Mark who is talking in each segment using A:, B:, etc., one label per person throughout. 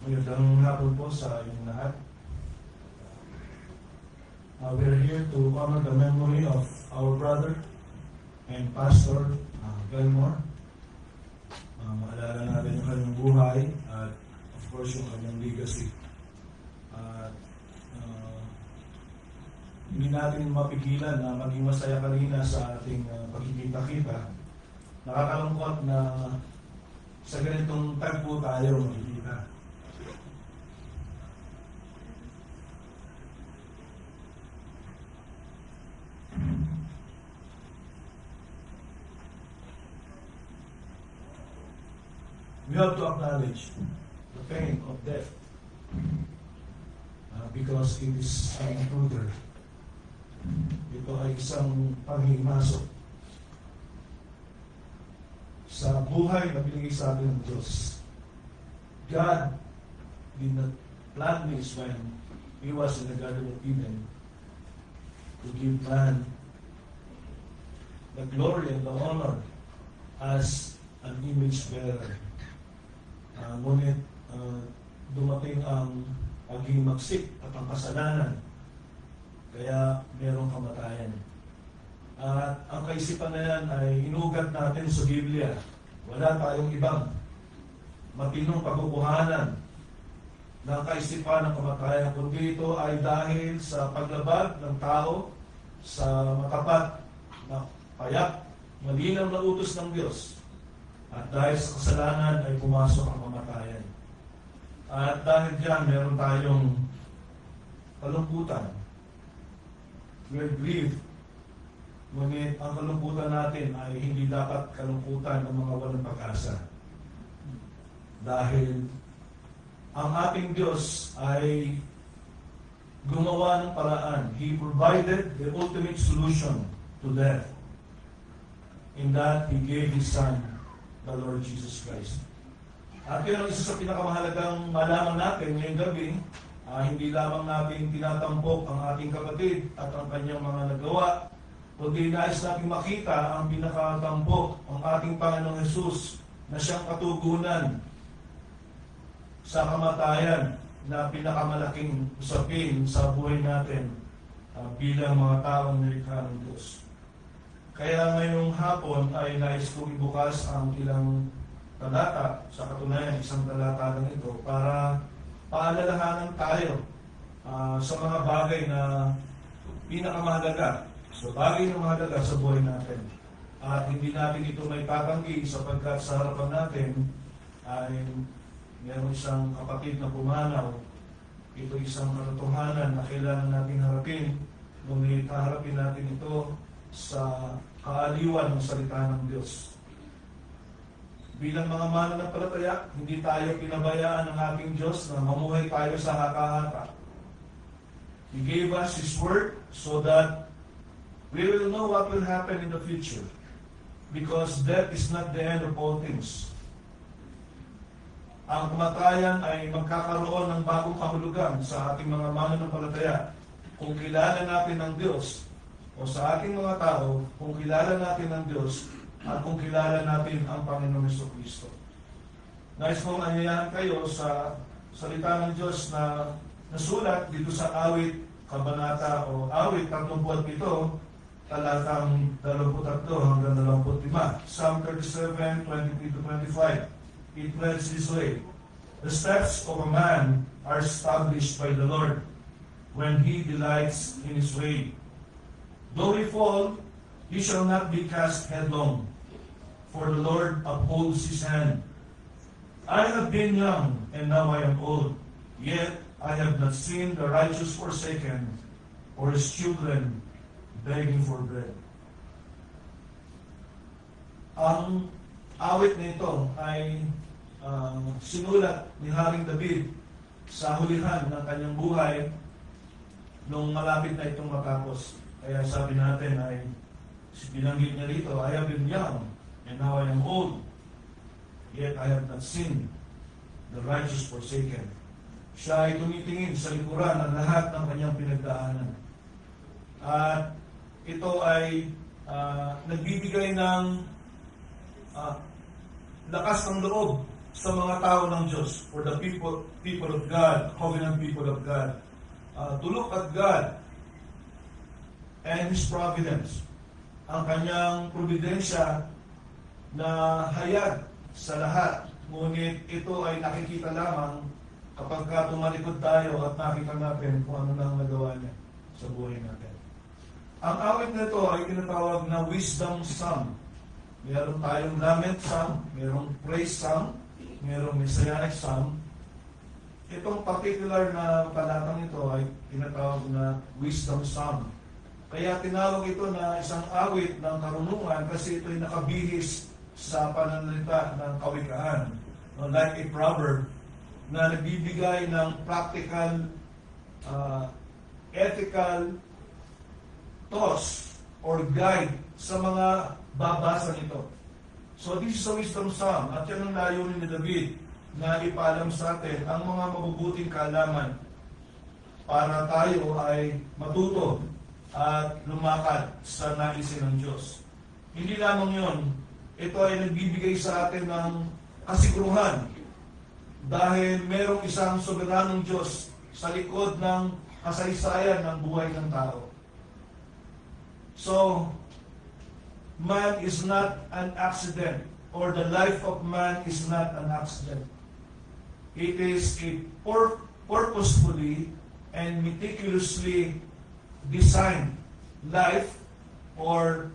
A: Magandang hapon po sa inyong lahat. We're here to honor the memory of our brother and pastor, Belmore. Maalala natin yung kanyang buhay at of course yung kanyang legacy. At hindi natin mapigilan na maging masaya kanina sa ating pagkikita-kita. Nakakalungkot na sa ganitong tagpo tayo makikita. We have to acknowledge the pain of death because it is an intruder. Ito ay isang panghimasok sa buhay na binigay sa atin ng Diyos. God did not plan this when He was in the Garden of Eden to give man the glory and the honor as an image bearer. Ngunit dumating ang paghimagsik at ang kasalanan, kaya merong kamatayan. At ang kaisipan na yan ay inugat natin sa Biblia. Wala tayong ibang matinong pagkukuhanan ng kaisipan ng kamatayan, kundi ito ay dahil sa paglabag ng tao sa matapat na payak, malinaw na utos ng Diyos. At dahil sa kasalanan ay pumasok ang kamatayan. At dahil diyan, meron tayong kalungkutan. We're grieved. Ngunit ang kalungkutan natin ay hindi dapat kalungkutan ng mga walang pag-asa. Dahil ang ating Diyos ay gumawa ng paraan. He provided the ultimate solution to death. In that, He gave His Son, the Lord Jesus Christ. At yun ang isa sa pinakamahalagang malaman natin ngayong gabi, hindi lamang natin tinatampok ang ating kapatid at ang kanyang mga nagawa, kundi nais natin makita ang pinakatampok, ang ating Panginoong Jesus na siyang katugunan sa kamatayan na pinakamalaking usapin sa buhay natin bilang mga taong nilikha ng Diyos. Kaya ngayong hapon ay nais kong ibukas ang ilang talata, sa katunayan isang talata lang ito, para paalalahanan tayo sa mga bagay na pinakamahalaga, sa bagay na mahalaga sa buhay natin. At hindi natin ito may tatanggi sapagkat sa harapan natin ay mayroon isang kapatid na pumanaw. Ito isang katotohanan na kailangan natin harapin, ngunit haharapin natin ito sa kaaliwan ng salita ng Diyos. Bilang mga mananampalataya, hindi tayo pinabayaan ng ating Diyos na mamuhay tayo sa haka-haka. He gave us His Word so that we will know what will happen in the future. Because death is not the end of all things. Ang kamatayan ay magkakaroon ng bagong kahulugan sa ating mga mananampalataya. Kung kilala natin ang Diyos, o sa ating mga tao, kung kilala natin ang Diyos at kung kilala natin ang Panginoong Jesucristo. Nais kong anyayahan kayo sa salita ng Diyos na nasulat dito sa awit, kabanata o awit 37, talatang 23 hanggang 25. Psalm 37, 23-25. It reads this way: The steps of a man are established by the Lord when he delights in his way. Though he fall, he shall not be cast headlong, for the Lord upholds his hand. I have been young, and now I am old, yet I have not seen the righteous forsaken, or his children begging for bread. Ang awit nito ay sinulat ni Haring David sa hulihan ng kanyang buhay nung malapit na itong matapos. Kaya sabi natin ay, binanggit niya rito, I have been young, and now I am old, yet I have not seen the righteous forsaken. Siya ay tumitingin sa likuran ng lahat ng kanyang pinagdaanan. At ito ay nagbibigay ng lakas ng loob sa mga tao ng Diyos, for the people of God, covenant people of God, to look at God and His providence, ang kanyang providensya na hayag sa lahat. Ngunit ito ay nakikita lamang kapag tumalikod tayo at nakita natin kung ano nang nagawa niya sa buhay natin. Ang awit nito ay tinatawag na wisdom psalm. Meron tayong lament psalm, merong praise psalm, merong messianic psalm. Itong particular na talatang ito ay tinatawag na wisdom psalm. Kaya tinawag ito na isang awit ng karunungan kasi ito ay nakabihis sa pananalita ng kawikaan. Like a proverb na nagbibigay ng practical, ethical thoughts or guide sa mga babasa nito. So this is a wisdom psalm at yan ang layunin ni David na ipaalam sa atin ang mga mabubuting kaalaman para tayo ay matuto at lumakad sa naisin ng Diyos. Hindi lamang yon, ito ay nagbibigay sa atin ng kasiguruhan dahil merong isang soberanong Diyos sa likod ng kasaysayan ng buhay ng tao. So, man is not an accident, or the life of man is not an accident. It is a purposefully and meticulously designed life, or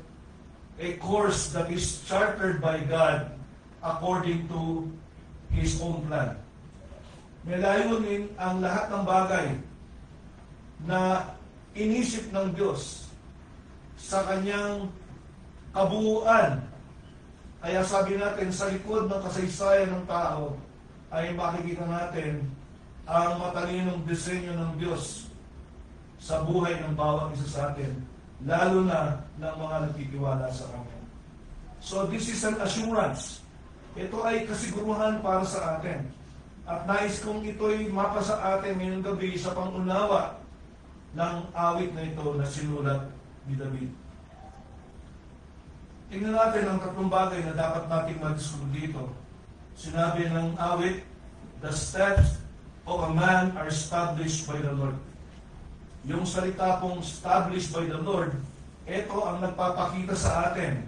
A: a course that is chartered by God according to His own plan. May layunin ang lahat ng bagay na inisip ng Diyos sa kanyang kabuuan. Kaya sabi natin, sa likod ng kasaysayan ng tao ay makikita natin ang matalinong disenyo ng Diyos sa buhay ng bawat isa sa atin, lalo na ng mga nagtitiwala sa Kanya. So this is an assurance. Ito ay kasiguruhan para sa atin. At nais kong ito'y mapa sa atin ngayong gabi sa pangunawa ng awit na ito na sinulat ni David. Tingnan natin ang tatlong bagay na dapat nating mag-discuss dito. Sinabi ng awit, the steps of a man are established by the Lord. Yung salita pong established by the Lord, ito ang nagpapakita sa atin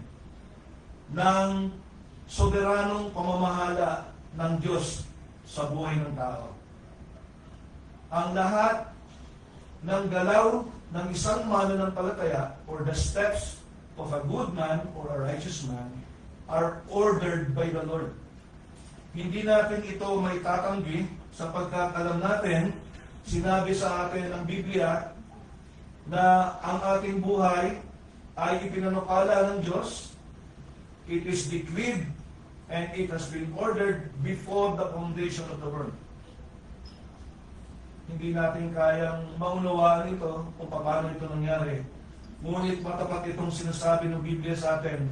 A: ng soberanong pamamahala ng Diyos sa buhay ng tao. Ang lahat ng galaw ng isang mananampalataya, or the steps of a good man or a righteous man, are ordered by the Lord. Hindi natin ito may tatanggi sapagkat alam natin, sinabi sa atin ng Biblia na ang ating buhay ay ipinanukala ng Diyos. It is decreed and it has been ordered before the foundation of the world. Hindi natin kayang maunawaan ito kung paano ito nangyari. Ngunit matapat itong sinasabi ng Biblia sa atin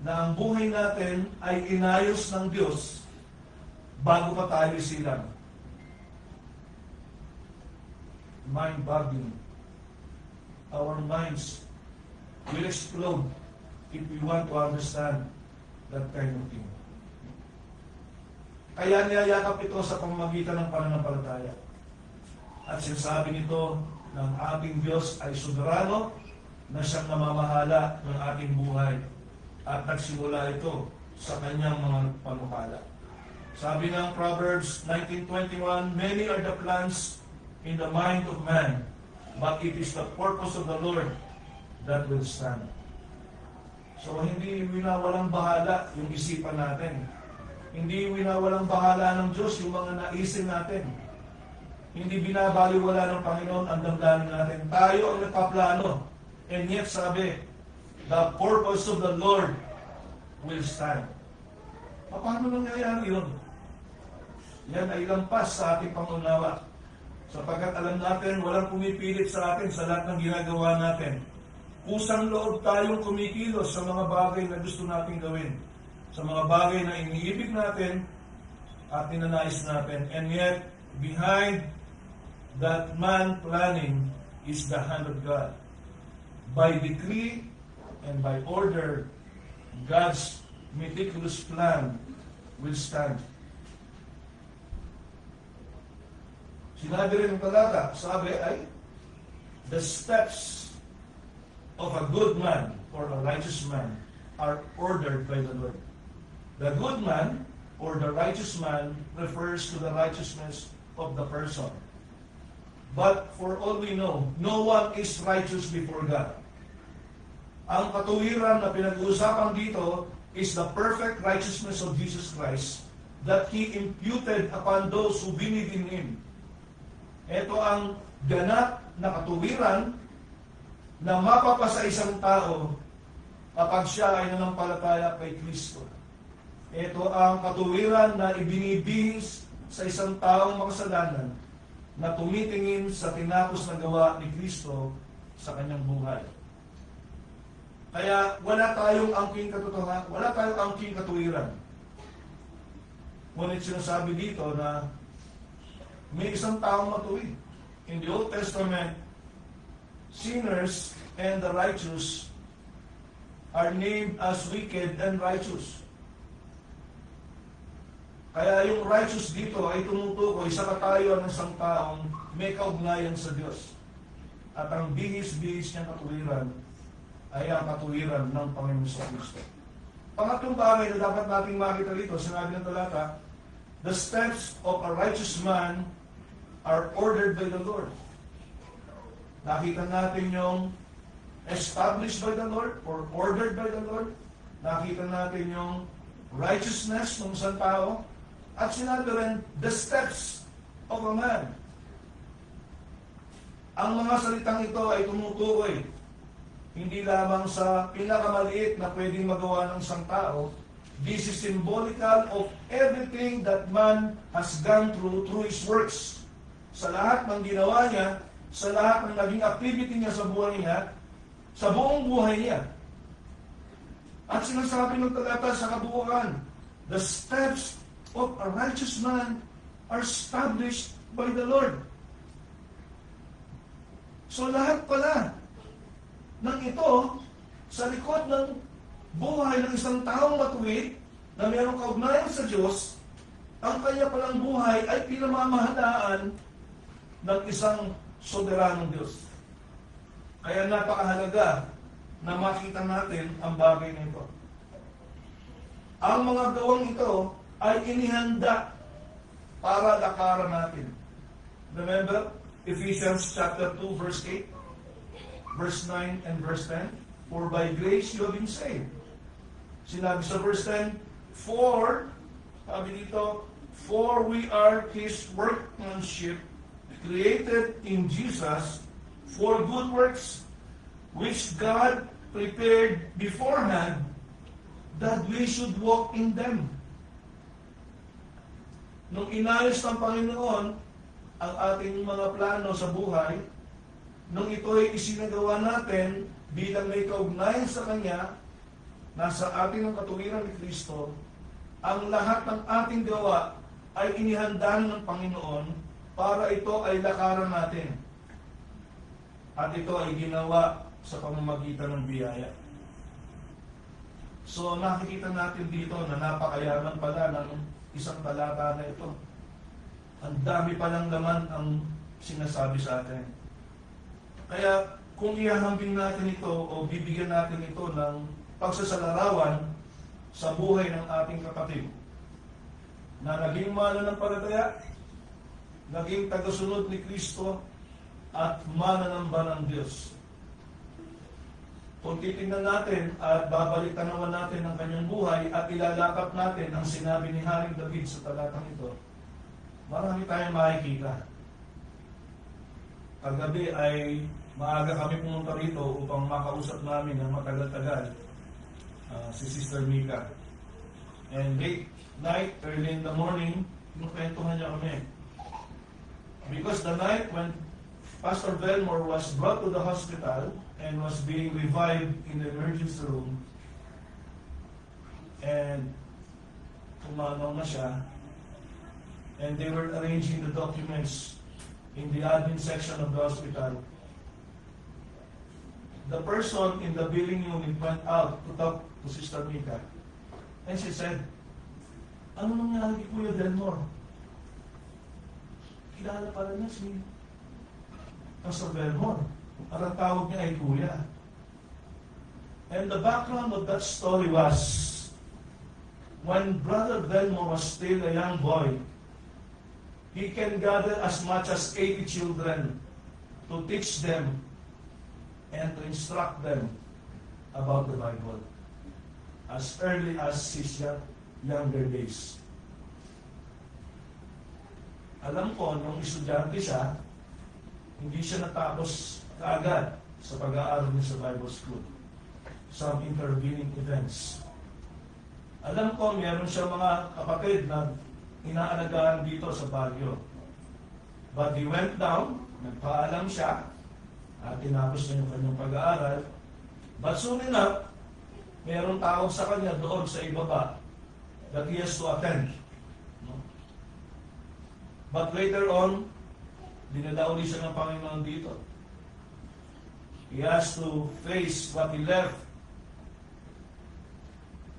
A: na ang buhay natin ay inayos ng Diyos bago pa tayo isilang. Mind-boggling. Our minds will explode if we want to understand that kind of thing. Kaya niyayakap ito sa pamamagitan ng pananampalataya. At sinasabi nito ng ating Diyos ay soberano na siyang namamahala ng ating buhay. At nagsimula ito sa kanyang mga panukala. Sabi ng Proverbs 19:21, many are the plans in the mind of man, but it is the purpose of the Lord that will stand. So hindi winawalang bahala yung isipan natin. Hindi winawalang bahala ng Diyos yung mga naisin natin. Hindi binabaliwala ng Panginoon ang damdamin natin. Tayo ang nagpaplano. And yet sabi, the purpose of the Lord will stand. Paano nangyayari yun? Yan ay lampas sa ating pangunawa. Sapagkat alam natin, walang pumipilit sa atin sa lahat ng ginagawa natin. Kusang loob tayong kumikilos sa mga bagay na gusto nating gawin. Sa mga bagay na iniibig natin at ninanais natin. And yet, behind that man planning is the hand of God. By decree and by order, God's meticulous plan will stand. Sinabi rin ng talata, sabi ay, the steps of a good man or a righteous man are ordered by the Lord. The good man or the righteous man refers to the righteousness of the person. But for all we know, no one is righteous before God. Ang katuwiran na pinag-uusapan dito is the perfect righteousness of Jesus Christ that He imputed upon those who believe in Him. Ito ang ganap na katuwiran na mapapasa isang tao kapag siya ay nanampalataya kay Kristo. Ito ang katuwiran na ibinibihis sa isang taong makasalanan na tumitingin sa tinapos na gawa ni Kristo sa kanyang buhay. Kaya wala tayong angking katotohanan, wala tayong angking katuwiran. Ngunit sinasabi dito na may isang taong matuwid. In the Old Testament, sinners and the righteous are named as wicked and righteous. Kaya yung righteous dito ay tumutukoy sa katayuan ng isang taong may kaugnayan sa Diyos. At ang bihis-bihis niyang katuwiran ay ang katuwiran ng Panginoon sa Kristo. Pangatlong bagay na dapat nating makita dito, sinabi ng talata, the steps of a righteous man are ordered by the Lord. Nakita natin yung established by the Lord or ordered by the Lord. Nakita natin yung righteousness ng isang tao. At sinabi rin, the steps of a man. Ang mga salitang ito ay tumutukoy hindi lamang sa pinakamaliit na pwedeng magawa ng isang tao. This is symbolical of everything that man has gone through his works. Sa lahat ng ginawa niya, sa lahat ng naging activity niya sa buhay niya, sa buong buhay niya. At sinasabi ng talata sa kabuuan, the steps of a righteous man are established by the Lord. So lahat pala ng ito sa likod ng buhay ng isang taong matuwid na mayroong kaugnayan sa Diyos, ang kanya palang buhay ay pinamamahalaan ng isang soberanong Diyos. Kaya napakahalaga na makita natin ang bagay na ito. Ang mga gawang ito ay inihanda para lakaran natin. Remember, Ephesians chapter 2, verse 8, verse 9, and verse 10, for by grace you have been saved. Sinabi sa verse 10, for, sabi dito, for we are His workmanship, created in Jesus for good works, which God prepared beforehand that we should walk in them. Nung inayos ng Panginoon ang ating mga plano sa buhay, nung ito'y isinagawa natin bilang may kaugnayan sa Kanya, nasa atin ang katuwiran ni Kristo, ang lahat ng ating gawa ay inihanda ng Panginoon para ito ay lakaran natin. At ito ay ginawa sa pamamagitan ng biyaya. So nakikita natin dito na napakayaman pala ng isang talata na ito. Ang dami palang laman ang sinasabi sa atin. Kaya kung ihahambing natin ito o bibigyan natin ito ng pagsasalarawan sa buhay ng ating kapatid na naging mananampalataya, naging tagasunod ni Kristo at mananamba ng Diyos. Kung titingnan natin at babalik-tanawan natin ang kanyang buhay at ilalakap natin ang sinabi ni Haring David sa talatang ito, marami tayong makikita. Kagabi ay maaga kami pumunta rito upang makausap namin ng matagal-tagal si Sister Mika. And late night, early in the morning, pinukwentuhan niya kami. Because the night when Pastor Belmore was brought to the hospital and was being revived in the emergency room, and tumanaw na siya, and they were arranging the documents in the admin section of the hospital. The person in the billing unit went out to talk to Sister Mika, and she said, ano nangyari kay Kuya Delmore? kilala pala niya si Pastor Belmont. At ang tawag niya ay Kuya. And the background of that story was, when Brother Belmont was still a young boy, he can gather as much as 80 children to teach them and to instruct them about the Bible as early as his younger days. Alam ko, nung estudyante siya, hindi siya natapos kaagad sa pag-aaral niya sa Bible School. Some intervening events. Alam ko, meron siya mga kapatid na inaalagaan dito sa Baguio. But he went down, nagpaalam siya, at tinapos niya yung kanyang pag-aaral. But soon enough, merong tawag sa kanya doon sa ibaba that he has to attend. No? But later on, dinala uli siya ng Panginoon dito. He has to face what he left.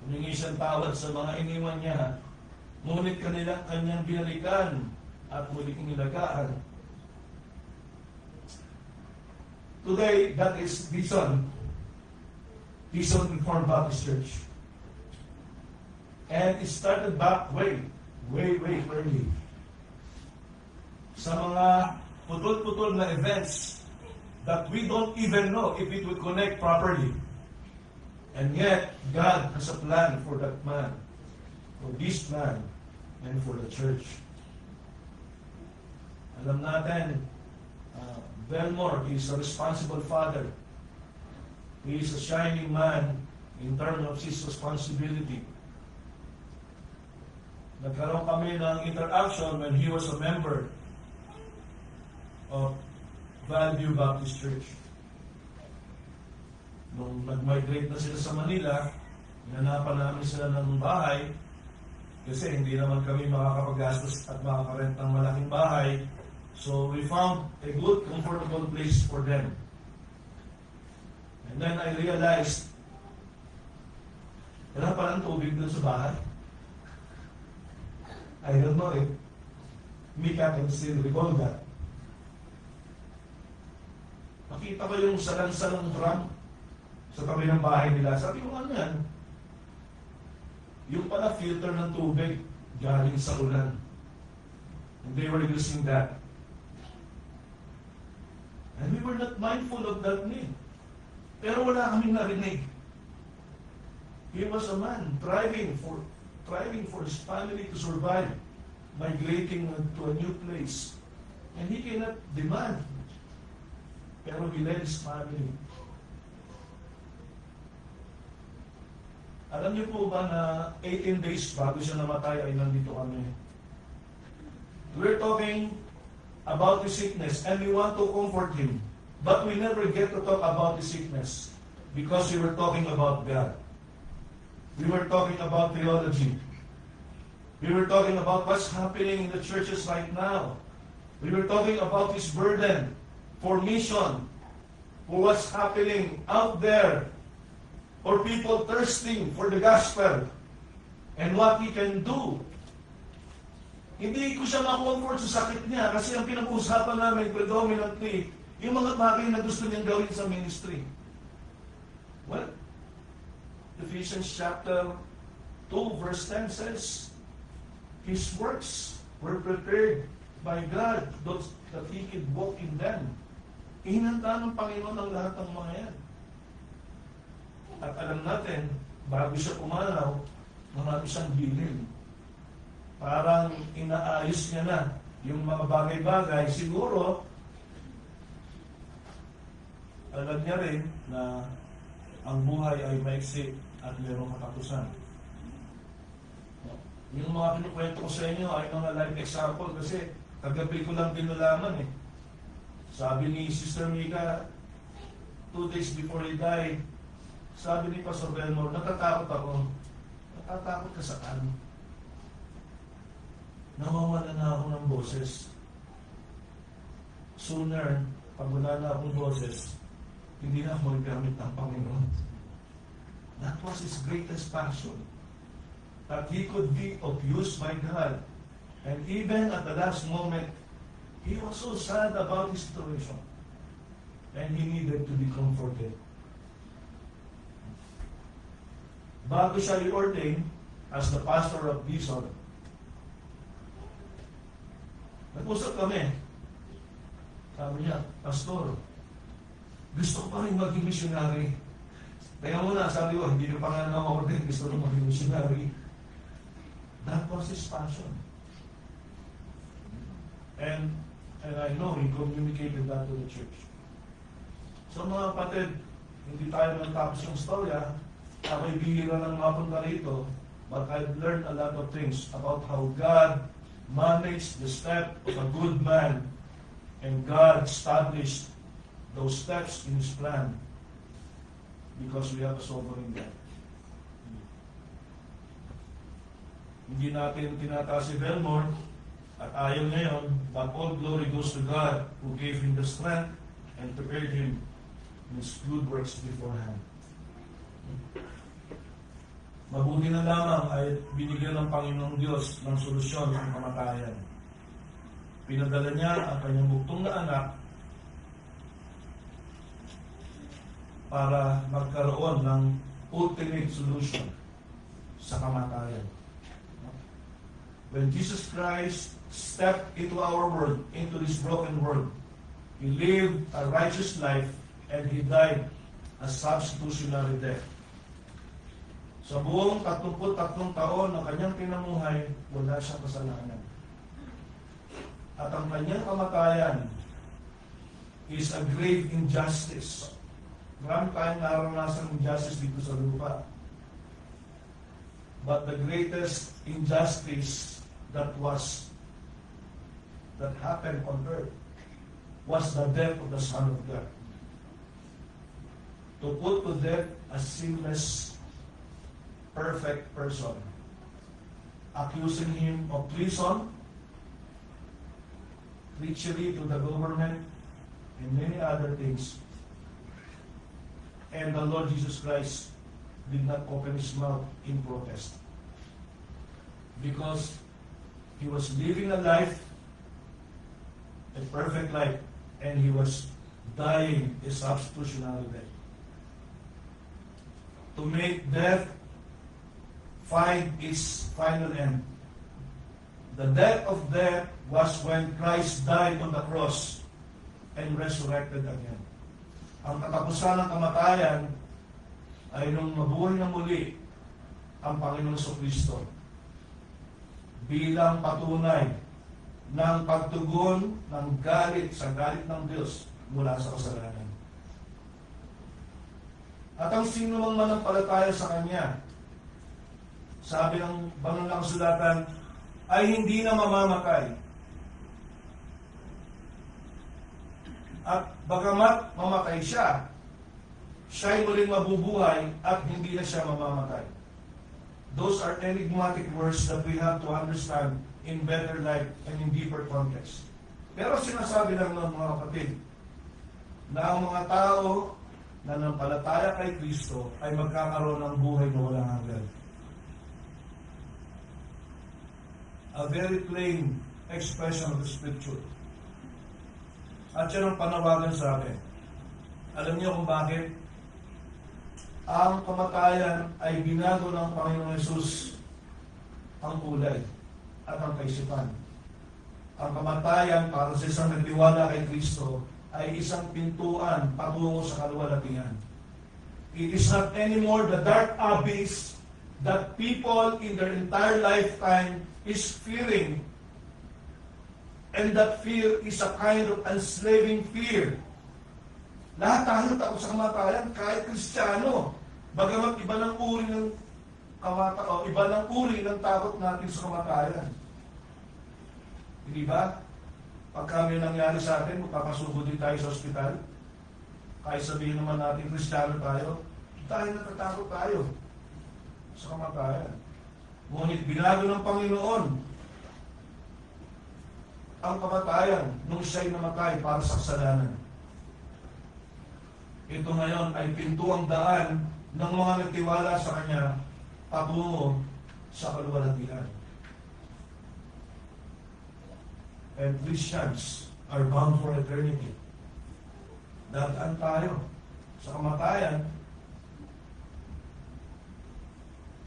A: Humingi siyang tawad sa mga iniwan niya. Ngunit kanyang binalikan at muling inilagaan. Today, that is Bison Reformed Baptist Church. And it started back way early. Sa mga putol-putol na events that we don't even know if it will connect properly. And yet, God has a plan for that man, for this man, and for the church. Alam natin, Belmore is a responsible father. He is a shining man in terms of his responsibility. Nagkaroon kami ng interaction when he was a member of Value Baptist Church. Nung nag-migrate na sila sa Manila, hinanapan namin sila ng bahay kasi hindi naman kami makakapaggastos at makakarent ng malaking bahay. So we found a good, comfortable place for them. And then I realized, wala palang tubig doon sa bahay. I don't know if Mika can still recall that. Nakita ko yung salang-salang drum sa tabi ng bahay nila. Sabi ko, ano yan? Yung pala filter ng tubig galing sa ulan. And they were using that. And we were not mindful of that need. Pero wala kaming narinig. He was a man thriving for his family to survive, migrating to a new place. And he cannot demand. Pero he led his family. Alam niyo po ba na 18 days bago siya namatay ay nandito kami? We're talking about the sickness and we want to comfort him. But we never get to talk about the sickness because we were talking about God. We were talking about theology. We were talking about what's happening in the churches right now. We were talking about his burden for mission, for what's happening out there, for people thirsting for the gospel, and what he can do. Hindi ko siya ma-comfort sa sakit niya kasi ang pinag-uusapan namin predominantly yung mga bagay na gusto niyang gawin sa ministry. Well, Ephesians chapter 2 verse 10 says, His works were prepared by God that He could walk in them. Ihinanda ng Panginoon ang lahat ng mga yan. At alam natin, bago siya pumanaw, marami siyang bilin. Parang inaayos niya na yung mga bagay-bagay. Siguro, alam niya rin na ang buhay ay maiksi at mayroong katapusan. Yung mga kinukwento ko sa inyo ay mga live example kasi kagabi ko lang din nalaman eh. Sabi ni Sister Mika, 2 days before he died, sabi ni Pastor Belmore, natatakot ako. Natatakot ka saan? Nawawala na ako ng boses. Sooner, pag wala na akong boses, hindi na ako magkamit ng Panginoon. That was his greatest passion. That he could be of use by God. And even at the last moment, He was so sad about his situation. And he needed to be comforted. Bago siya i-ordain as the pastor of Bison, nag-usap kami. Sabi niya, Pastor, gusto ko pa rin maging missionary. Kaya muna, sabi ko, hindi na pa nga na-ordain, gusto ko maging missionary. That was his passion. And I know he communicated that to the church. So mga kapatid, hindi tayo natapos yung storya. Ako'y bihira ng mapunta rito, but I've learned a lot of things about how God managed the step of a good man, and God established those steps in His plan because we have a sovereign God. Hindi natin tinataas si Belmore at ayaw ngayon, but all glory goes to God who gave him the strength and prepared him in his good works beforehand. Mabuti na lamang ay binigyan ng Panginoong Diyos ng solusyon ng kamatayan. Pinadala niya ang kanyang buktong na anak para magkaroon ng ultimate solution sa kamatayan. When Jesus Christ stepped into our world, into this broken world, He lived a righteous life and He died a substitutionary death. Sa buong 33 taon ng kanyang pinamuhay, wala siyang kasalanan. At ang kanyang kamatayan is a grave injustice. Marami tayong naranasan injustice dito sa lupa. But the greatest injustice that happened on earth was the death of the Son of God. To put to death a sinless, perfect person, accusing him of treason, treachery to the government, and many other things. And the Lord Jesus Christ did not open his mouth in protest. Because he was living a life, a perfect life, and he was dying a substitutionary death. To make death find its final end. The death of death was when Christ died on the cross and resurrected again. Ang katapusan ng kamatayan ay nung mabuhay na muli ang Panginoong Kristo bilang patunay ng pagtugon ng galit sa galit ng Diyos mula sa kasalanan. At ang sino mang manampalataya sa Kanya, sabi ng banal na kasulatan, ay hindi na mamamatay. At bagamat mamatay siya, siya'y muling mabubuhay at hindi na siya mamamatay. Those are enigmatic words that we have to understand in better light and in deeper context. Pero sinasabi lang ng mga kapatid na ang mga tao na nampalataya kay Kristo ay magkakaroon ng buhay na walang hanggan. A very plain expression of the Scripture. At yan ang panawagan sa akin. Alam niyo kung bakit? Ang kamatayan ay binago ng Panginoong Hesus ang kulay at ang kaisipan. Ang kamatayan para sa isang nagtiwala kay Kristo ay isang pintuan patungo sa kaluwalhatian. It is not anymore the dark abyss that people in their entire lifetime is fearing. And that fear is a kind of enslaving fear. Lahat tayo takot sa kamatayan, kahit Kristiyano. Bagamat iba ng uri ng iba ng uri ng takot natin sa kamatayan. Hindi ba? Pagka may nangyari sa atin, magpapasuko din tayo sa ospital. Kahit sabihin naman natin Kristiyano tayo, dahil natatakot tayo sa kamatayan. Ngunit binago ng Panginoon ang kamatayan nung siya'y namatay para sa kasalanan. Ito ngayon ay pintuang daan ng mga nagtiwala sa Kanya patungo sa kaluwalhatian. And Christians are bound for eternity. Dadaan tayo sa kamatayan,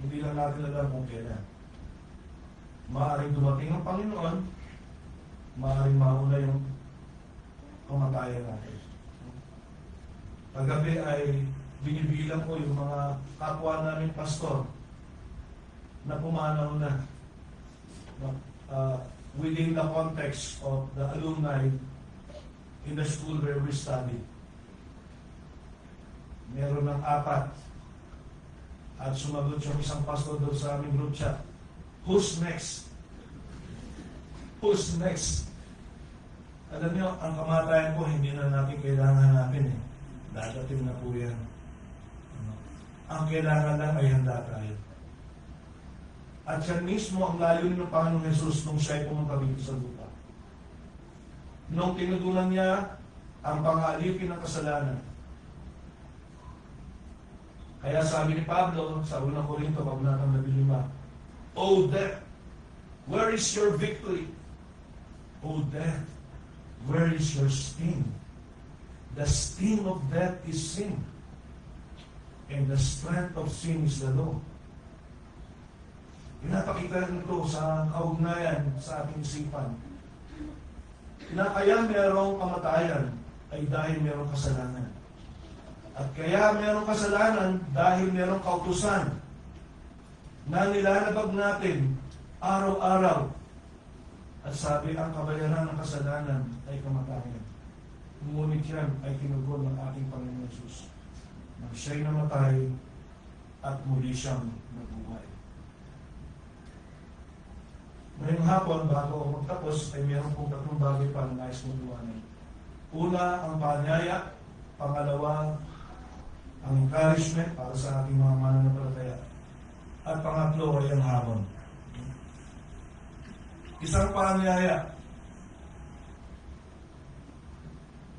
A: hindi lang natin alam kung kailan. Maaaring dumating ang Panginoon, maaaring mauna yung kamatayan natin. Kagabi ay binibilang ko yung mga kapwa namin pastor na pumanaw na within the context of the alumni in the school where we study. Meron ng 4. At sumagot yung isang pastor doon sa aming group chat. Who's next? Who's next? Alam niyo, ang kamatayan po, hindi na natin kailangan natin eh. Dadating na po yan. Ang kailangan lang ay handa tayo. At yan mismo ang layunin ng Panginoong Jesus nung siya ay pumunta dito sa lupa. Nung tinutunan niya ang pang-aalipin ng kasalanan. Kaya sabi ni Pablo sa unang Korinto, Kabanatang 15, O death, where is your victory? O death, where is your sting? The sting of death is sin, and the strength of sin is the law. Pinapakita nito sa kaugnayan sa ating isipan. Na kaya merong kamatayan ay dahil merong kasalanan. At kaya merong kasalanan dahil merong kautusan na nilalabag natin araw-araw. At sabi, ang kabayaran ng kasalanan ay kamatayan. Ngunit yan ay tinugon ng ating Panginoon Jesus. Nang siya'y namatay at muli siyang nabuhay. Ngayong hapon, bago ako magtapos, ay meron pong 3 bagay pa na nais mong iwanan. Una, ang paanyaya. Pangalawa, ang encouragement para sa ating mga mananampalataya. At pangatlo ay ang hamon. Isang paanyaya.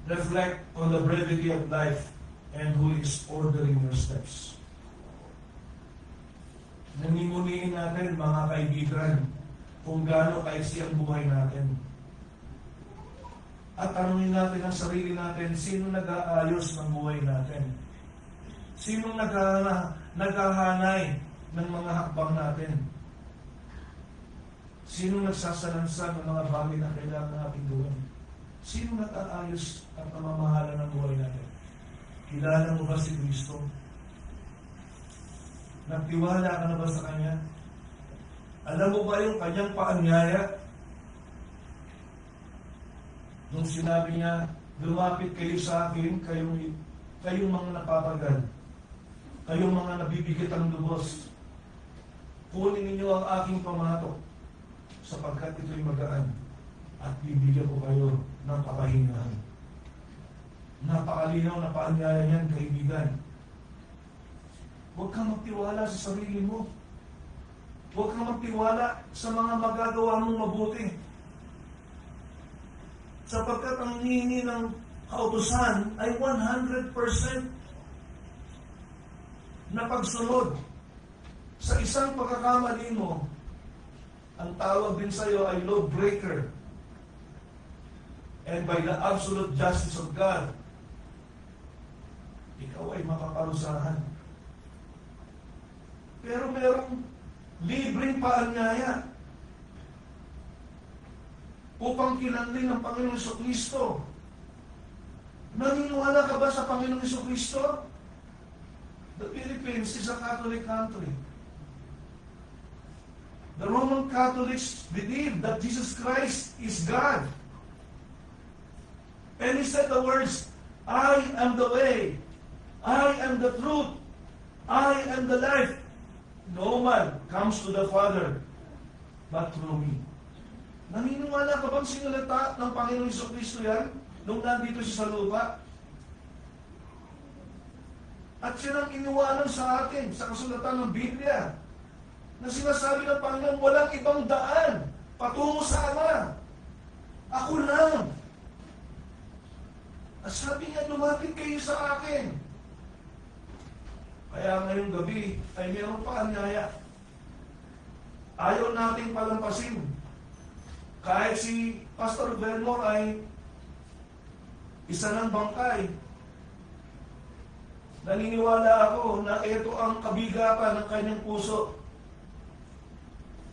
A: Reflect on the brevity of life and who is ordering your steps. Nangingunin natin, mga kaibigan, kung gaano kaiksi ang buhay natin. At tanungin natin ang sarili natin, sino nag-aayos ng buhay natin? Sino naghahanay ng mga hakbang natin? Sino nagsasalansan ng mga bagay na kailangan natin gawin? Sino nag-aayos at namamahala ng buhay natin? Kilala mo ba si Kristo? Nagtiwala ka na ba sa Kanya? Alam mo ba yung Kanyang paanyaya? Nung sinabi niya, lumapit kayo sa akin, kayong mga napapagal, kayong mga nabibigat ang lubos, kunin ninyo ang aking pamatok, sapagkat ito'y magaan, at bibigyan ko kayo ng kapahingahan. Napakalinaw na paanyaya niyan, kaibigan. Huwag kang magtiwala sa sarili mo. Huwag kang magtiwala sa mga magagawa mong mabuti. Sapagkat ang hinihingi ng kautusan ay 100% na pagsunod. Sa isang pagkakamali mo, ang tawag din sa iyo ay lawbreaker. And by the absolute justice of God, ikaw ay makaparusahan. Pero merong libreng paanyaya upang kilanlin ng Panginoong Jesucristo. Naniniwala ka ba sa Panginoong Jesucristo? The Philippines is a Catholic country. The Roman Catholics believe that Jesus Christ is God. And He said the words, I am the way, I am the truth, I am the life. No man comes to the Father but through me. Naniniwala ka bang sinulata ng Panginoong Jesucristo yan nung nandito siya sa lupa? At siya nang iniwanan sa atin sa kasulatan ng Biblia na sinasabi ng Panginoon, walang ibang daan patungo sa Ama. Ako lang. At sabi niya, lumapit kayo sa akin. Kaya ngayong gabi ay mayroon pa anyaya. Ayaw nating palampasin. Kahit si Pastor Vermore ay isa ng bangkay. Naniniwala ako na ito ang kabigatan ng kanyang puso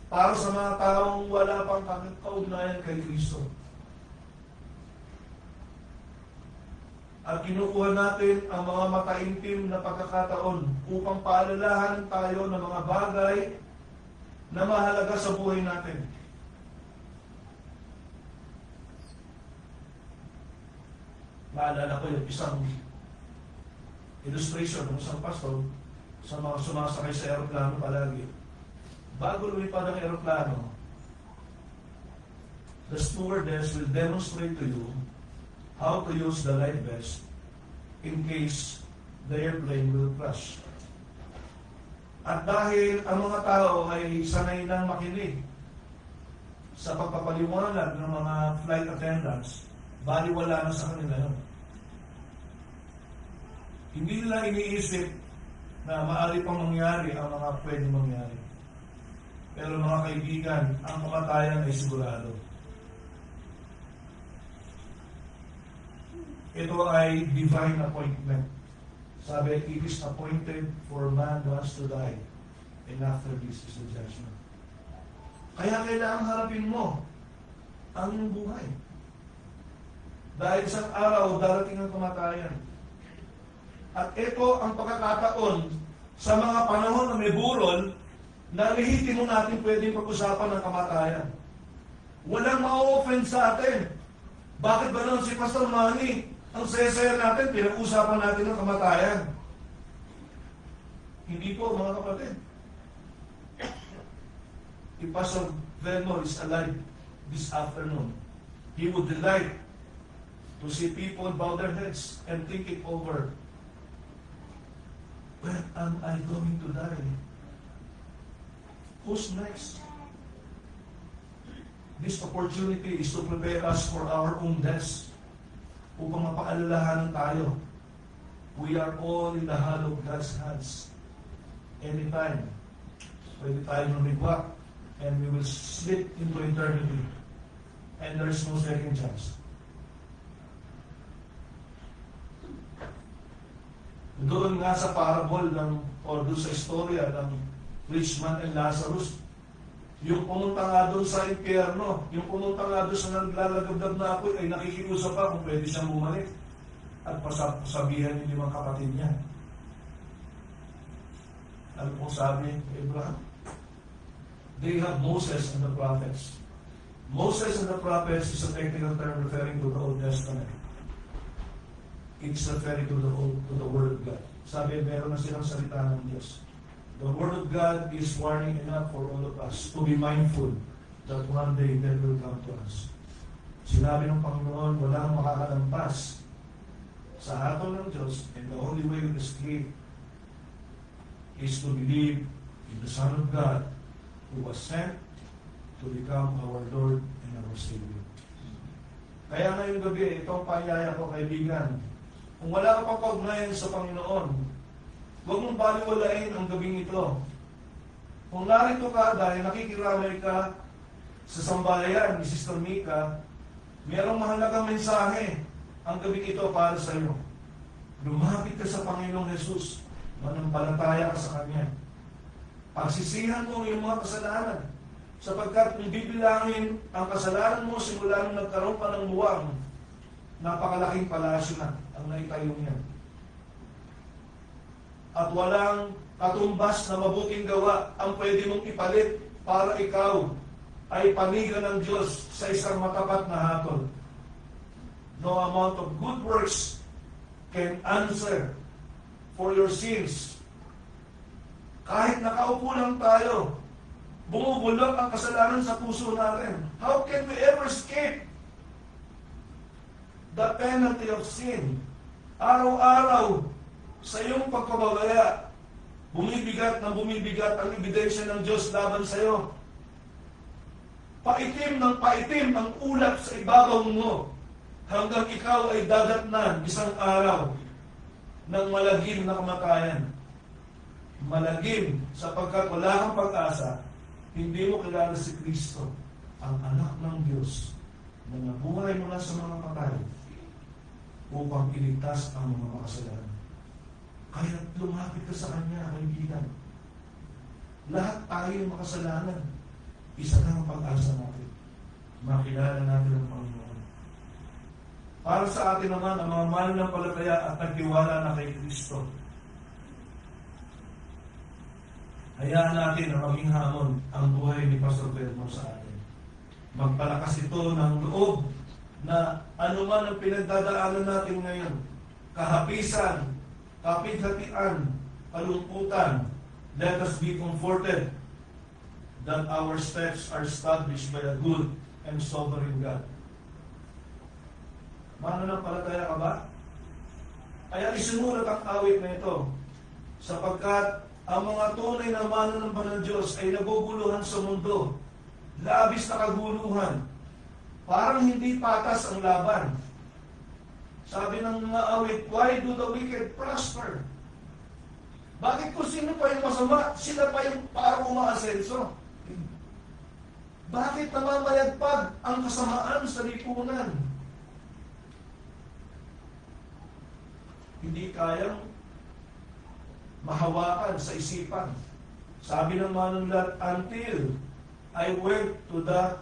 A: para sa mga taong wala pang kaugnayan kay Kristo. At kinukuha natin ang mga mataimtim na pagkakataon upang paalalahanan tayo ng mga bagay na mahalaga sa buhay natin. Maalala ko yung isang illustration ng isang pastor sa mga sumasakay sa aeroplano palagi. Bago lumipad ang aeroplano, the stewardess will demonstrate to you how to use the life vest in case the airplane will crash. At dahil ang mga tao ay sanay nang makinig sa pagpapaliwanag ng mga flight attendants, baliwala na sa kanila yun. Hindi nila iniisip na maaari pang mangyari ang mga pwedeng mangyari. Pero mga kaibigan, ang kamatayan ay sigurado. Ito ay divine appointment. Sabi, it is appointed for man once to die, and after this is the judgment. Kaya kailangan harapin mo ang iyong buhay. Dahil isang araw, darating ang kamatayan. At ito ang pagkakataon sa mga panahon na may burol na lehitimo natin pwedeng pag-usapan ng kamatayan. Walang ma-offend sa atin. Bakit ba naman si Pastor Manny, ang saya-saya natin, pinag-usapan natin ng kamatayan? Hindi po, mga kapatid. If Pastor Venmo is alive this afternoon, he would delight to see people bow their heads and think it over. When am I going to die? Who's next? This opportunity is to prepare us for our own death upang mapaalalahanan tayo. We are all in the hollow of God's hands. Anytime, pwede tayo lumigwa and we will slip into eternity and there's no second chance. Doon nga sa parable o doon sa istorya ng rich man and Lazarus, yung pumunta nga doon sa impyerno, yung pumunta nga doon sa naglalagabdab na apoy, ay nakikiusap pa kung pwede siyang bumalik at pasabihan yung 5 kapatid niya. Ano pong sabi ni Abraham? They have Moses and the prophets. Moses and the prophets is a technical term referring to the Old Testament. It's referring to the Word of God. Sabi, meron na silang salita ng Diyos. The Word of God is warning enough for all of us to be mindful that one day that will come to us. Sinabi ng Panginoon, walang makakalampas sa hatol ng Diyos, and the only way to escape is to believe in the Son of God who was sent to become our Lord and our Savior. Kaya ngayong gabi, itong paanyaya ko, kaibigan, kung wala ka pang kaugnayan sa Panginoon, huwag mong baliwalain ang gabing ito. Kung narito ka dahil nakikiramay ka sa sambahayan ni Sister Mika, mayroong mahalagang mensahe ang gabing ito para sa iyo. Lumapit ka sa Panginoong Jesus, manampalataya ka sa Kanya. Pagsisihan mo ang iyong mga kasalanan, sapagkat kung bibilangin ang kasalanan mo simula nung nagkaroon pa ng buwang, napakalaking palasyo na ang naitayo niya. At walang katumbas na mabuting gawa ang pwede mong ipalit para ikaw ay panigan ng Diyos sa isang matapat na hatol. No amount of good works can answer for your sins. Kahit nakaupo lang tayo, bumubulok ang kasalanan sa puso natin. How can we ever escape the penalty of sin? Araw-araw, sa iyong pagpabagaya, bumibigat na bumibigat ang ebidensya ng Diyos laban sa iyo. Paitim ng paitim ang ulap sa ibabaw mo hanggang ikaw ay dadatnan isang araw ng malagim na kamatayan. Malagim sapagkat wala kang pag-asa, hindi mo kilala si Kristo, ang anak ng Diyos na nabuhay mula sa mga patay upang iligtas ang mga makasalanan. Kaya lumapit ka sa Kanya, kaibigan. Lahat tayo makasalanan. Isa lang ang pag-asa natin. Makilala natin ang Panginoon. Para sa atin naman, ang mga mananampalataya at nagtiwala na kay Kristo, hayaan natin na maging hamon ang buhay ni Pastor Pedro sa atin. Magpalakas ito ng loob na anuman ang pinagdadaanan natin ngayon, kahapisan, kapighatian, kalungkutan, let us be comforted that our steps are established by a good and sovereign God. Mananampalataya ka ba? Kaya isinulat ang awit na ito, sapagkat ang mga tunay na mananampalataya ng Diyos ay naguguluhan sa mundo. Labis na kaguluhan. Parang hindi patas ang laban. Sabi ng mga awit, why do the wicked prosper? Bakit kung sino pa yung masama, sila pa yung parang umaasenso? Bakit namamayagpag ang kasamaan sa lipunan? Hindi kayang mahawakan sa isipan. Sabi ng manunulat, until I went to the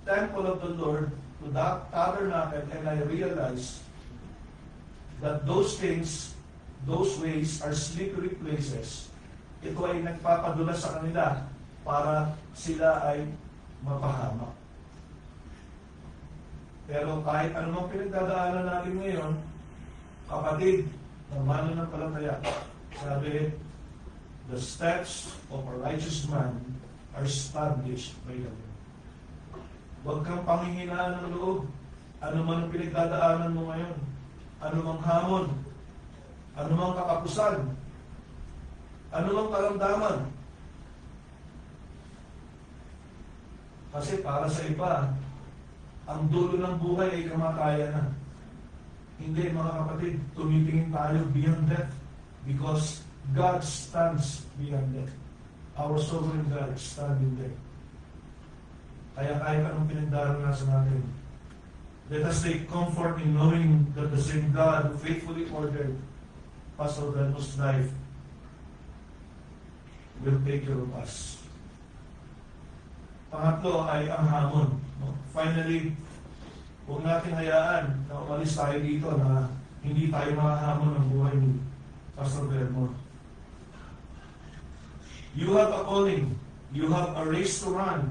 A: temple of the Lord, to the tabernacle, and I realized that those things, those ways are slippery places. Ito ay nagpapadulas sa kanila para sila ay mapahamak. Pero kahit anumang pinagdadaanan natin ngayon, kapatid, ng mananampalataya, sabi, the steps of a righteous man are established by the Lord. Huwag kang panghihinaan ng loob. Ano man ang pinagdadaanan mo ngayon, ano mang hamon, ano mang kakapusan, ano mang karamdaman. Kasi para sa iba, ang dulo ng buhay ay kamatayan na. Hindi, mga kapatid, tumitingin tayo beyond death because God stands beyond death. Our sovereign God stands in death. Kaya kahit anong pinagdaranasan natin, let us take comfort in knowing that the same God who faithfully ordered Pastor Belmo's life will take care of us. Pangatlo ay ang hamon. Finally, huwag natin hayaan na umalis tayo dito na hindi tayo makahamon ng buhay ni Pastor Belmo. You have a calling. You have a race to run.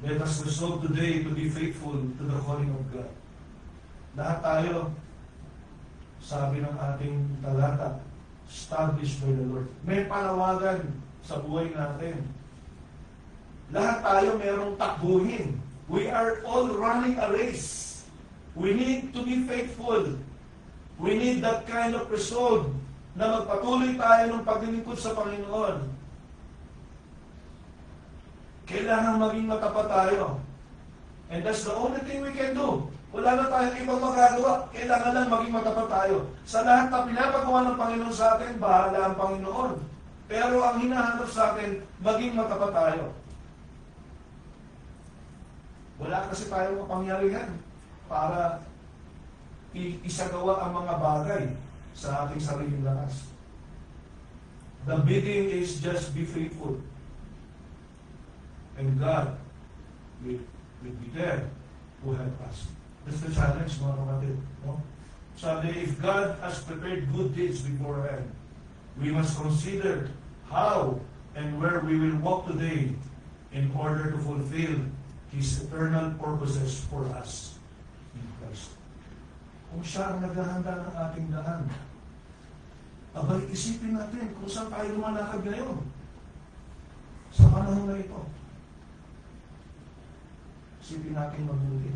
A: Let us resolve today to be faithful to the calling of God. Lahat tayo, sabi ng ating talata, established by the Lord. May panawagan sa buhay natin. Lahat tayo merong takbuhin. We are all running a race. We need to be faithful. We need that kind of resolve na magpatuloy tayo ng paglilingkod sa Panginoon. Kailangan maging matapat tayo. And that's the only thing we can do. Wala na tayong ibang magagawa. Kailangan lang maging matapat tayo. Sa lahat na pinapagawa ng Panginoon sa atin, bahala ang Panginoon. Pero ang hinahanap sa atin, maging matapat tayo. Wala kasi tayong kapangyarihan para isagawa ang mga bagay sa ating sariling lakas. The bidding is just be faithful. And God will be there to help us. That's the challenge, mga kapatid. No? Sabi, if God has prepared good deeds beforehand, we must consider how and where we will walk today in order to fulfill His eternal purposes for us in Christ. Kung siya ang naghahanda ng ating daan, abay isipin natin kung saan tayo lumalakad ngayon sa panahon na ito. Isipin natin mabuti.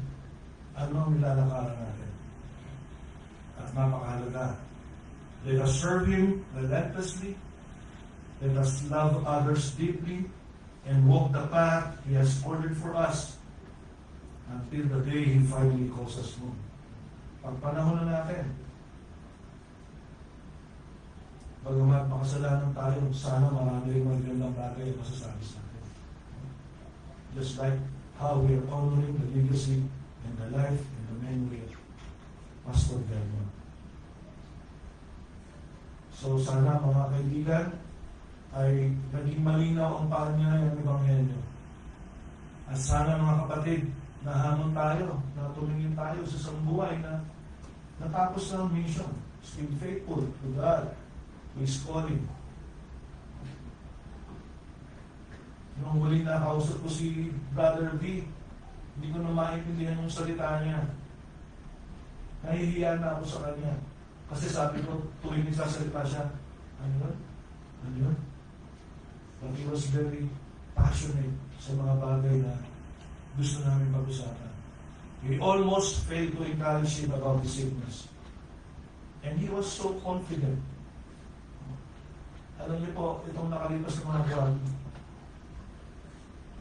A: Ano ang nilalakaran natin? At napakahalaga. Let us serve Him relentlessly. Let us love others deeply and walk the path He has ordered for us until the day He finally calls us home. Pagpanahon na natin, bagamat makasalanan tayo, sana marami rin magandang bagay ang masasabi sa atin. Just like how we are honoring the legacy and the life and the memory of Pastor Belmo. sana mga kaibigan ay naging malinaw ang panya ng Ebanghelyo. At sana mga kapatid, nahamon tayo, na tumingin tayo sa isang buhay na natapos na ang mission. Still faithful to God, to His calling. Nung huli na kausap ko si Brother V, hindi ko na maintindihan yung salita niya. Nahihiya na ako sa kanya. Kasi sabi ko, tuwing nagsasalita siya, ano yun? Ano yun? But he was very passionate sa mga bagay na gusto namin pag-usapan. We almost failed to encourage him about his sickness. And he was so confident. Alam niyo po, itong nakalipas ng mga buwan,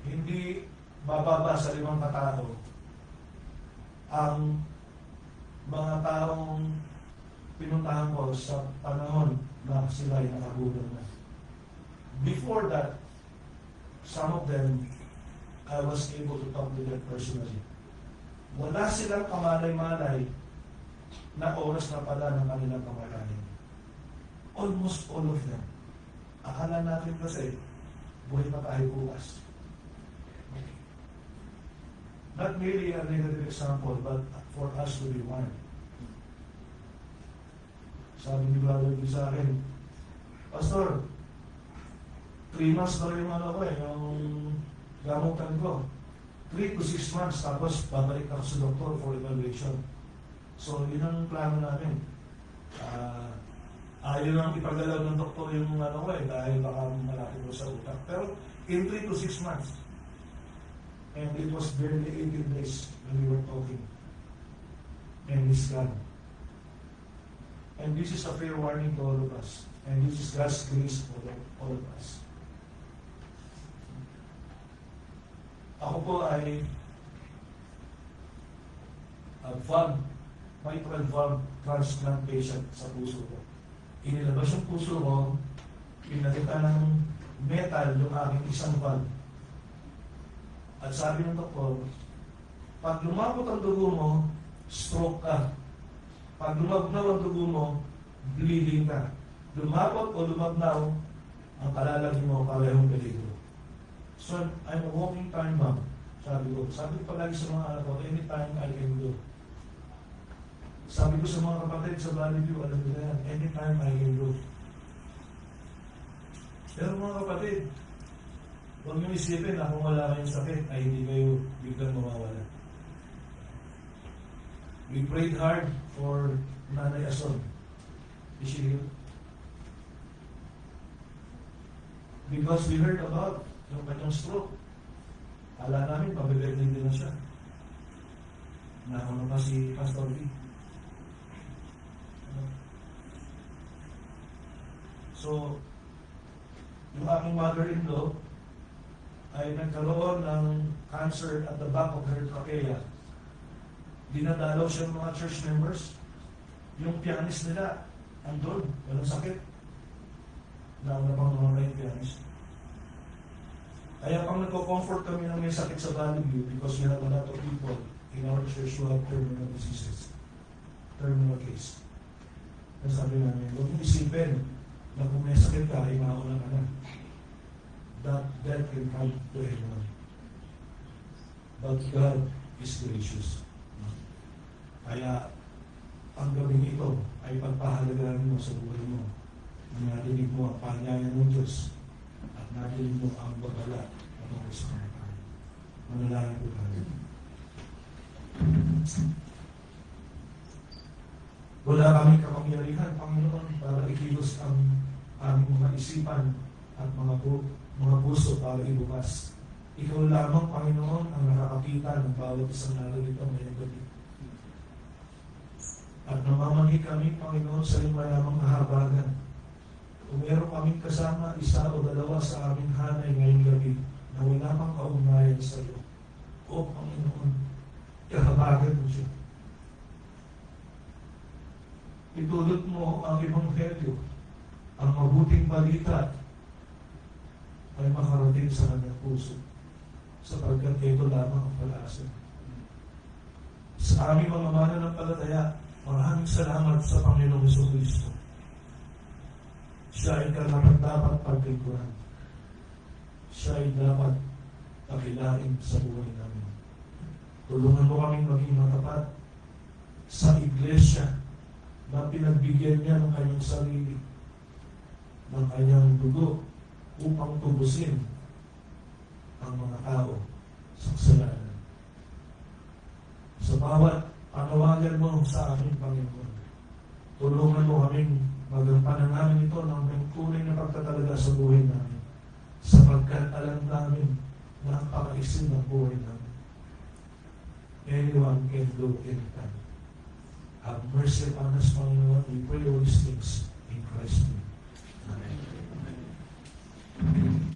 A: hindi bababa sa 5 katao ang mga taong pinuntahan ko sa panahon na sila ay nakagulang na. Before that, some of them, I was able to talk to them personally. Wala silang kamalay-malay na oras na pala ng kanilang kamalayan. Almost all of them. Akala natin kasi, buhay pa tayo bukas. Not merely a negative example, but for us to be one. Sabi ni Brother B sa akin, Pastor, 3 months daw yung yung gamutan ko. 3 to 6 months, tapos babalik ako sa doktor for evaluation. So, yun ang plano namin. Ayaw lang ipagalaw ng doktor yung dahil baka malapit ko sa utak. Pero, in 3 to 6 months, and it was barely 18 days when we were talking. And he's gone. And this is a fair warning to all of us. And this is God's grace for all of us. Ako po ay mitral valve transplant patient sa puso ko. Inilabas yung puso ko, pinalitan ng metal yung aking isang valve. At sabi ng doktor, pag lumabot ang dugo mo, stroke ka. Pag lumabnaw ang dugo mo, bleeding ka. Lumabot o lumabnaw, ang kalalagin mo parehong peligro. So, I'm a walking time bomb. Sabi ko palagi sa mga anak ko, anytime I can do. Sabi ko sa mga kapatid sa Valley View, alam nila yan, anytime I can do. Pero mga kapatid, huwag nyo isipin na kung wala kayong sakit ay hindi kayo biglang mawawala. We prayed hard for Nanay Ason. Is she here? Because we heard about yung kanyang stroke. Kala namin, pabibigyan din na siya. Nauna pa si Pastor V. So, yung aking mother-in-law ay nagkaroon ng cancer at the back of her trachea. Dinadalaw siya ng mga church members. Yung pianist nila, andun, walang sakit. Nauna pang namatay yung pianist. Kaya pang nagko-comfort kami ng may sakit sa Valley View because we have a lot of people in our church who have terminal diseases. Terminal case. Kaya sabi namin, huwag mong isipin na kung may sakit ka, ay mauna ka na. That death can come to anyone. But God is gracious. Kaya, ang gabing ito ay pagpahalagaan mo sa buhay mo. Nadinig mo ang panyayan ng Diyos at nadinig mo ang babala at ang gusto ng tayo. Manalangin po tayo. Wala kaming kapangyarihan, Panginoon, para ikilos ang aming mga isipan at mga puso para ibukas. Ikaw lamang, Panginoon, ang nakakakita ng bawat isang narito ngayong gabi. At namamanhik kami, Panginoon, sa iyong mayamang kahabagan. Kung meron kaming kasama, 1 o 2 sa aming hanay ngayong gabi na wala pang kaugnayan sa iyo. O Panginoon, kahabagan mo siya. Itulot mo ang Ebanghelyo, ang mabuting balita ay makarating sa kanyang puso sapagkat ito lamang ang pag-asa. Sa aming mga mananampalataya, maraming salamat sa Panginoong Jesucristo. Siya ay karapat-dapat paglingkuran. Siya ay dapat pakilain sa buhay namin. Tulungan mo kaming maging matapat sa iglesia na pinagbigyan niya ng kanyang sarili, ng kanyang dugo upang tubusin ang mga tao sa kasalanan. Sa bawat panawagan mo sa aking Panginoon, tulungan mo kaming magampanan namin ito ng may tunay na pagtatalaga sa buhay namin, sapagkat alam namin na ang pakaisin ng buhay namin. Anyone can do anytime. Have mercy upon us, Panginoon. We pray all these things in Christ's name. Amen.